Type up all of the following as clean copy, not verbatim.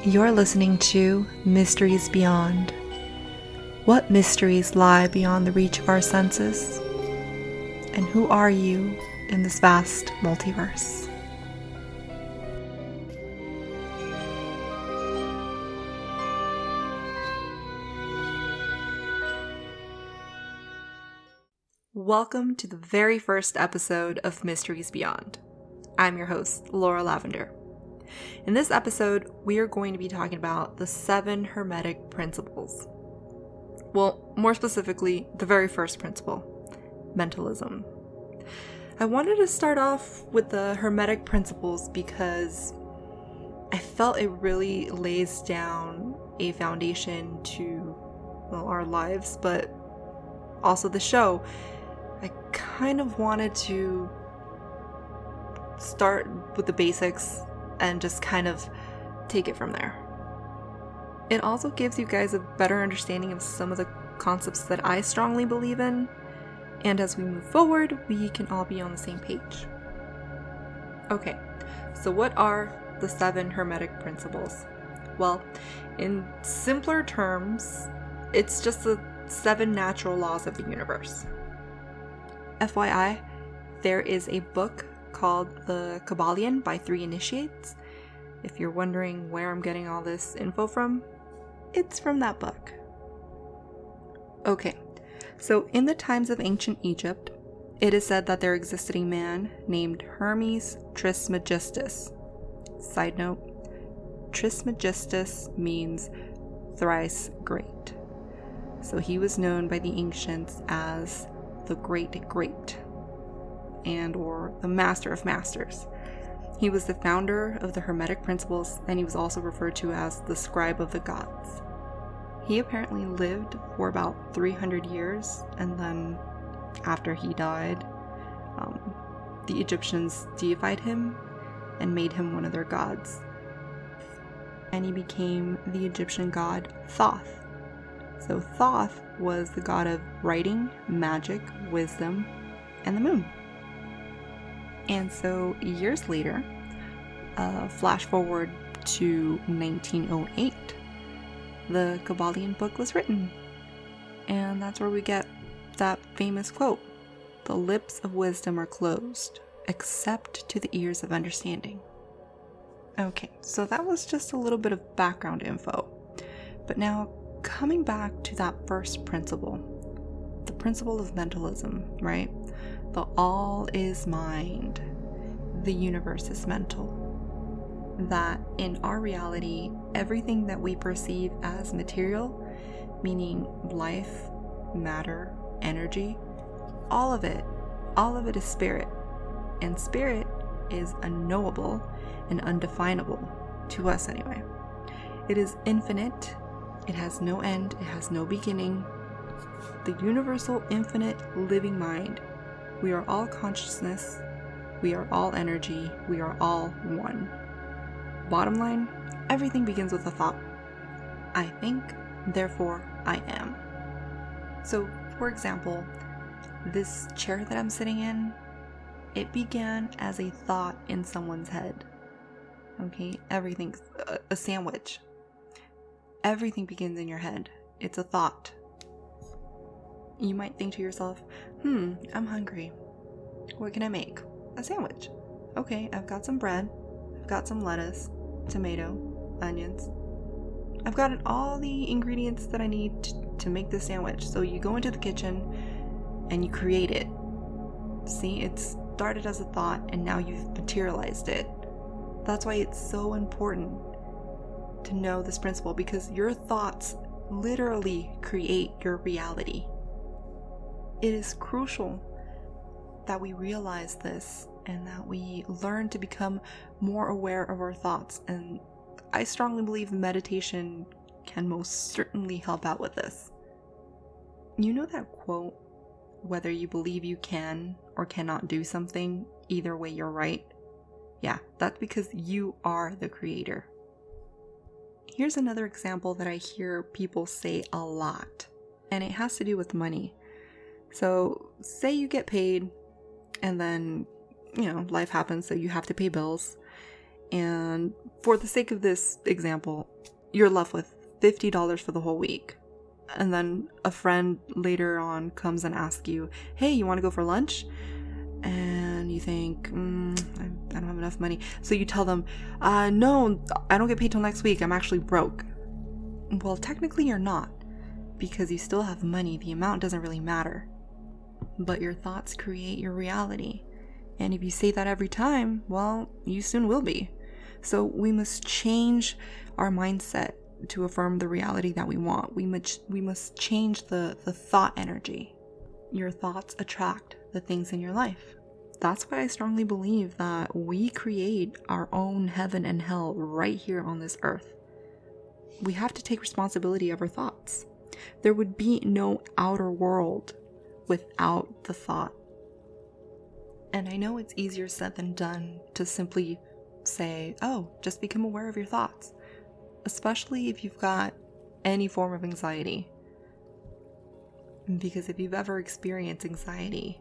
You're listening to Mysteries Beyond. What mysteries lie beyond the reach of our senses? And who are you in this vast multiverse? Welcome to the very first episode of Mysteries Beyond. I'm your host, Laura Lavender. In this episode, we are going to be talking about the 7 Hermetic Principles. Well, more specifically, the very first principle, mentalism. I wanted to start off with the Hermetic Principles because I felt it really lays down a foundation to, our lives, but also the show. I kind of wanted to start with the basics and just kind of take it from there. It also gives you guys a better understanding of some of the concepts that I strongly believe in, and as we move forward, we can all be on the same page. Okay, so what are the 7 Hermetic Principles? Well, in simpler terms, it's just the 7 natural laws of the universe. FYI, there is a book called The Kybalion by 3 Initiates. If you're wondering where I'm getting all this info from, it's from that book. Okay, so in the times of ancient Egypt, it is said that there existed a man named Hermes Trismegistus. Side note, Trismegistus means thrice great. So he was known by the ancients as the Great, and or the Master of Masters. He was the founder of the Hermetic Principles, and he was also referred to as the Scribe of the Gods. He apparently lived for about 300 years, and then after he died, the Egyptians deified him and made him one of their gods. And he became the Egyptian god Thoth. So Thoth was the god of writing, magic, wisdom, and the moon. And so years later, flash forward to 1908, the Kybalion book was written. And that's where we get that famous quote, "The lips of wisdom are closed, except to the ears of understanding." Okay, so that was just a little bit of background info. But now, coming back to that first principle, the principle of mentalism, right? The all is mind, the universe is mental. That in our reality, everything that we perceive as material, meaning life, matter, energy, all of it is spirit. And spirit is unknowable and undefinable, to us anyway. It is infinite, it has no end, it has no beginning. The universal, infinite, living mind. We are all consciousness, we are all energy, we are all one. Bottom line, everything begins with a thought. I think, therefore I am. So, for example, this chair that I'm sitting in, it began as a thought in someone's head. Okay, everything's a sandwich. Everything begins in your head. It's a thought. You might think to yourself, I'm hungry. What can I make? A sandwich. Okay, I've got some bread. I've got some lettuce, tomato, onions. I've got all the ingredients that I need to make this sandwich. So you go into the kitchen and you create it. See, it started as a thought and now you've materialized it. That's why it's so important to know this principle, because your thoughts literally create your reality. It is crucial that we realize this and that we learn to become more aware of our thoughts. And I strongly believe meditation can most certainly help out with this. You know that quote, whether you believe you can or cannot do something, either way you're right? Yeah, that's because you are the creator. Here's another example that I hear people say a lot, and it has to do with money. So, say you get paid, and then, life happens, so you have to pay bills, And for the sake of this example, you're left with $50 for the whole week. And then a friend later on comes and asks you, hey, you want to go for lunch? And you think, I don't have enough money. So you tell them, no, I don't get paid till next week. I'm actually broke. Well, technically you're not, because you still have money. The amount doesn't really matter. But your thoughts create your reality. And if you say that every time, well, you soon will be. So we must change our mindset to affirm the reality that we want. We must change the thought energy. Your thoughts attract the things in your life. That's why I strongly believe that we create our own heaven and hell right here on this earth. We have to take responsibility of our thoughts. There would be no outer world without the thought. And I know it's easier said than done to simply say, oh, just become aware of your thoughts. Especially if you've got any form of anxiety. Because if you've ever experienced anxiety,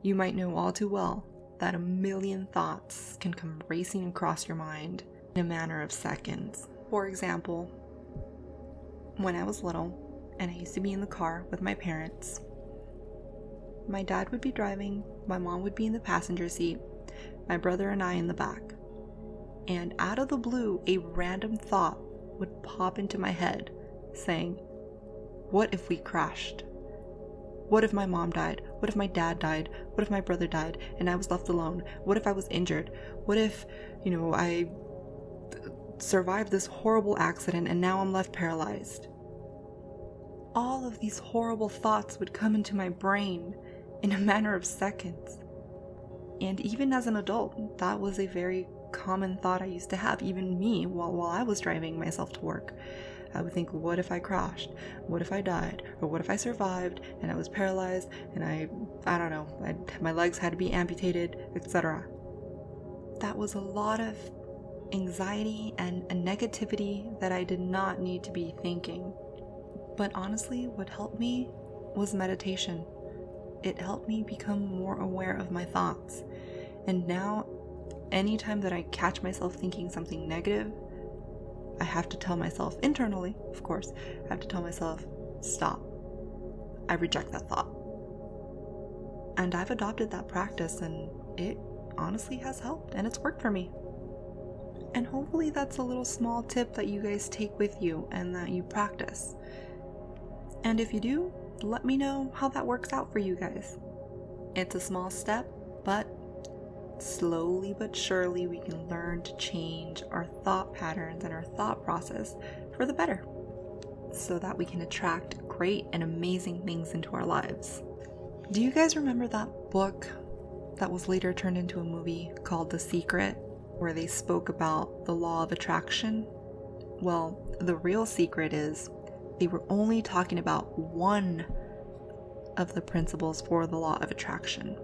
you might know all too well that a million thoughts can come racing across your mind in a matter of seconds. For example, when I was little and I used to be in the car with my parents, my dad would be driving, my mom would be in the passenger seat, my brother and I in the back. And out of the blue, a random thought would pop into my head saying, what if we crashed? What if my mom died? What if my dad died? What if my brother died and I was left alone? What if I was injured? What if, I survived this horrible accident and now I'm left paralyzed? All of these horrible thoughts would come into my brain in a matter of seconds. And even as an adult, that was a very common thought I used to have, even me, while I was driving myself to work. I would think, what if I crashed? What if I died? Or what if I survived and I was paralyzed and I don't know, my legs had to be amputated, etc. That was a lot of anxiety and a negativity that I did not need to be thinking. But honestly, what helped me was meditation. It helped me become more aware of my thoughts. And now, anytime that I catch myself thinking something negative, I have to tell myself, internally, of course, I have to tell myself, stop. I reject that thought. And I've adopted that practice, and it honestly has helped, and it's worked for me. And hopefully that's a little small tip that you guys take with you and that you practice. And if you do, let me know how that works out for you guys. It's a small step, but slowly but surely we can learn to change our thought patterns and our thought process for the better, so that we can attract great and amazing things into our lives. Do you guys remember that book that was later turned into a movie called The Secret, where they spoke about the law of attraction? Well, the real secret is they were only talking about one of the principles for the law of attraction.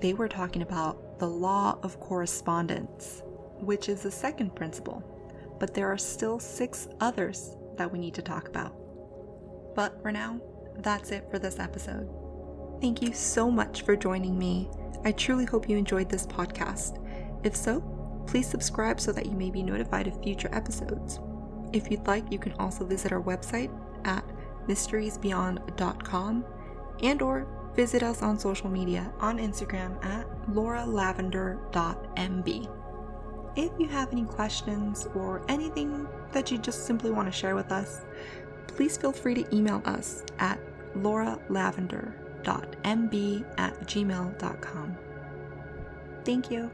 They were talking about the law of correspondence, which is the second principle, but there are still 6 others that we need to talk about. But for now, that's it for this episode. Thank you so much for joining me. I truly hope you enjoyed this podcast. If so, please subscribe so that you may be notified of future episodes. If you'd like, you can also visit our website at mysteriesbeyond.com and or visit us on social media on Instagram at lauralavender.mb. If you have any questions or anything that you just simply want to share with us, please feel free to email us at lauralavender.mb@gmail.com. Thank you.